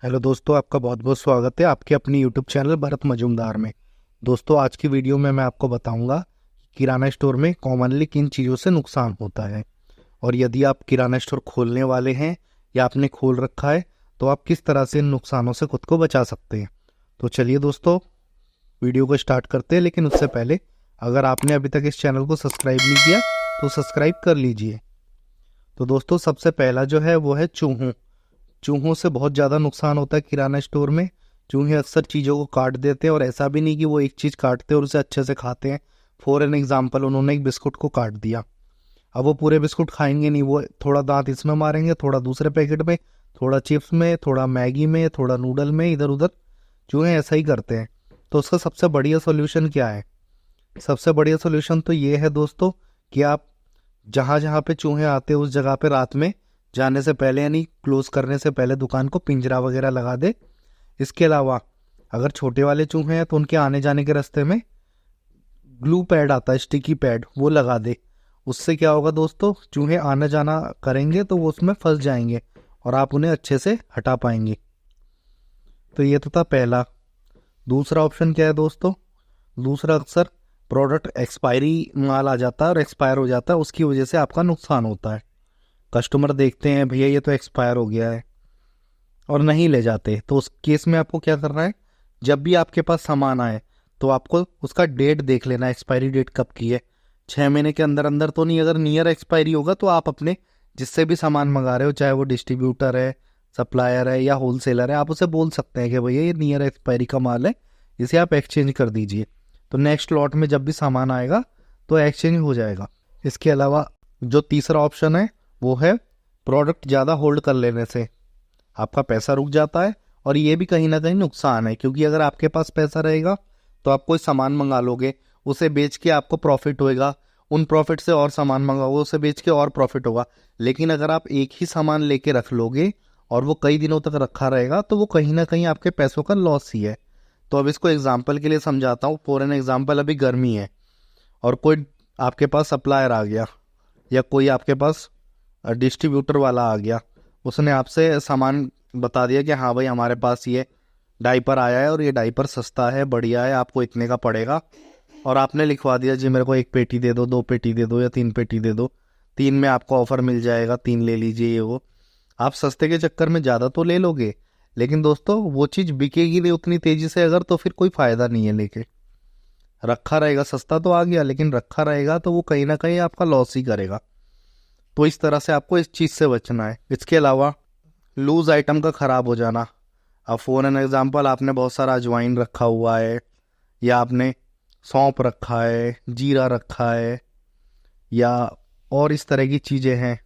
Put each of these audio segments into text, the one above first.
Hello दोस्तों, आपका बहुत बहुत स्वागत है आपके अपनी यूट्यूब चैनल भरत मजूमदार में। दोस्तों, आज की वीडियो में मैं आपको बताऊंगा कि किराना स्टोर में कॉमनली किन चीज़ों से नुकसान होता है, और यदि आप किराना स्टोर खोलने वाले हैं या आपने खोल रखा है तो आप किस तरह से इन नुकसानों से खुद को बचा सकते हैं। तो चलिए दोस्तों, वीडियो को स्टार्ट करते हैं। लेकिन उससे पहले अगर आपने अभी तक इस चैनल को सब्सक्राइब नहीं किया तो सब्सक्राइब कर लीजिए। तो दोस्तों, सबसे पहला जो है वो है चूहों। चूहों से बहुत ज़्यादा नुकसान होता है किराना स्टोर में। चूहे अक्सर चीज़ों को काट देते हैं, और ऐसा भी नहीं कि वो एक चीज़ काटते हैं और उसे अच्छे से खाते हैं। फॉर एन एग्जाम्पल, उन्होंने एक बिस्कुट को काट दिया। अब वो पूरे बिस्कुट खाएंगे नहीं, वो थोड़ा दांत इसमें मारेंगे, थोड़ा दूसरे पैकेट में, थोड़ा चिप्स में, थोड़ा मैगी में, थोड़ा नूडल में, इधर उधर चूहे ऐसा ही करते हैं। तो उसका सबसे बढ़िया सोल्यूशन क्या है? सबसे बढ़िया सोल्यूशन तो ये है दोस्तों कि आप जहाँ जहाँ पे चूहे आते हैं उस जगह पे रात में जाने से पहले, यानी क्लोज करने से पहले, दुकान को पिंजरा वगैरह लगा दे। इसके अलावा अगर छोटे वाले चूहे हैं तो उनके आने जाने के रास्ते में ग्लू पैड आता है, स्टिकी पैड, वो लगा दे। उससे क्या होगा दोस्तों, चूहे आना जाना करेंगे तो वो उसमें फंस जाएंगे और आप उन्हें अच्छे से हटा पाएंगे। तो ये तो था पहला। दूसरा ऑप्शन क्या है दोस्तों? दूसरा, अक्सर प्रोडक्ट एक्सपायरी माल आ जाता है और एक्सपायर हो जाता है, उसकी वजह से आपका नुकसान होता है। कस्टमर देखते हैं भैया ये तो एक्सपायर हो गया है और नहीं ले जाते, तो उस केस में आपको क्या करना है, जब भी आपके पास सामान आए तो आपको उसका डेट देख लेना है, एक्सपायरी डेट कब की है। 6 महीने के अंदर अंदर तो नहीं, अगर नियर एक्सपायरी होगा तो आप अपने जिससे भी सामान मंगा रहे हो, चाहे वो डिस्ट्रीब्यूटर है, सप्लायर है या होलसेलर है, आप उसे बोल सकते हैं कि भैया ये नियर एक्सपायरी का माल है, इसे आप एक्सचेंज कर दीजिए। तो नेक्स्ट लॉट में जब भी सामान आएगा तो एक्सचेंज हो जाएगा। इसके अलावा जो तीसरा ऑप्शन है वो है प्रोडक्ट ज़्यादा होल्ड कर लेने से आपका पैसा रुक जाता है, और ये भी कहीं ना कहीं नुकसान है, क्योंकि अगर आपके पास पैसा रहेगा तो आप कोई सामान मंगा लोगे, उसे बेच के आपको प्रॉफिट होएगा, उन प्रॉफिट से और सामान मंगाओगे, उसे बेच के और प्रॉफिट होगा। लेकिन अगर आप एक ही सामान लेके रख लोगे और वो कई दिनों तक रखा रहेगा तो वो कहीं ना कहीं आपके पैसों का लॉस ही है। तो अब इसको एग्जाम्पल के लिए समझाता हूँ। फॉर एन एग्जाम्पल, अभी गर्मी है और कोई आपके पास सप्लायर आ गया या कोई आपके पास डिस्ट्रीब्यूटर वाला आ गया, उसने आपसे सामान बता दिया कि हाँ भाई हमारे पास ये डाइपर आया है और ये डाइपर सस्ता है, बढ़िया है, आपको इतने का पड़ेगा। और आपने लिखवा दिया जी मेरे को 1 पेटी दे दो, 2 पेटी दे दो या 3 पेटी दे दो, 3 में आपको ऑफर मिल जाएगा, 3 ले लीजिए ये वो। आप सस्ते के चक्कर में ज़्यादा तो ले लोगे, लेकिन दोस्तों वो चीज़ बिकेगी नहीं उतनी तेज़ी से अगर, तो फिर कोई फ़ायदा नहीं है लेके। रखा रहेगा, सस्ता तो आ गया लेकिन रखा रहेगा तो वो कहीं ना कहीं आपका लॉस ही करेगा। तो इस तरह से आपको इस चीज़ से बचना है। इसके अलावा लूज आइटम का ख़राब हो जाना। अब फॉर एन एग्जांपल, आपने बहुत सारा अजवाइन रखा हुआ है, या आपने सौंफ रखा है, जीरा रखा है, या और इस तरह की चीज़ें हैं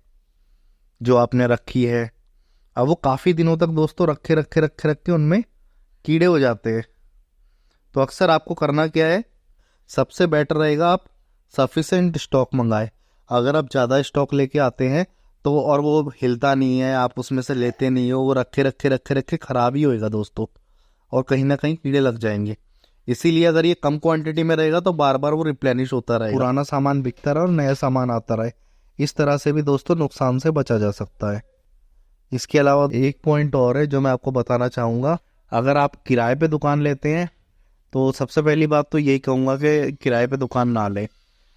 जो आपने रखी है। अब वो काफ़ी दिनों तक दोस्तों रखे रखे रखे रखे उनमें कीड़े हो जाते हैं। तो अक्सर आपको करना क्या है, सबसे बेटर रहेगा आप सफिशेंट स्टॉक मंगाए। अगर आप ज़्यादा स्टॉक लेके आते हैं तो, और वो हिलता नहीं है, आप उसमें से लेते नहीं हो, वो रखे रखे रखे रखे ख़राब ही होएगा दोस्तों, और कहीं ना कहीं कीड़े लग जाएंगे। इसीलिए अगर ये कम क्वांटिटी में रहेगा तो बार बार वो रिप्लेनिश होता रहेगा, पुराना सामान बिकता रहे और नया सामान आता रहे। इस तरह से भी दोस्तों नुकसान से बचा जा सकता है। इसके अलावा एक पॉइंट और है जो मैं आपको बताना चाहूँगा। अगर आप किराए पे दुकान लेते हैं तो सबसे पहली बात तो यही कहूँगा कि किराए पे दुकान ना लें।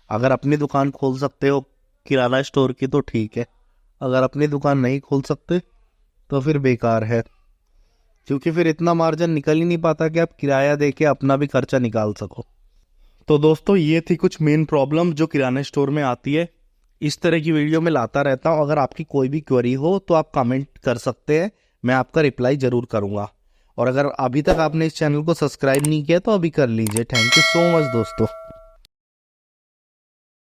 अगर अपनी दुकान खोल सकते हो किराना स्टोर की तो ठीक है, अगर अपनी दुकान नहीं खोल सकते तो फिर बेकार है, क्योंकि फिर इतना मार्जिन निकल ही नहीं पाता कि आप किराया दे के अपना भी खर्चा निकाल सको। तो दोस्तों, ये थी कुछ मेन प्रॉब्लम जो किराना स्टोर में आती है। इस तरह की वीडियो मैं लाता रहता हूँ। अगर आपकी कोई भी क्वेरी हो तो आप कमेंट कर सकते हैं, मैं आपका रिप्लाई ज़रूर करूँगा। और अगर अभी तक आपने इस चैनल को सब्सक्राइब नहीं किया तो अभी कर लीजिए। थैंक यू सो मच दोस्तों।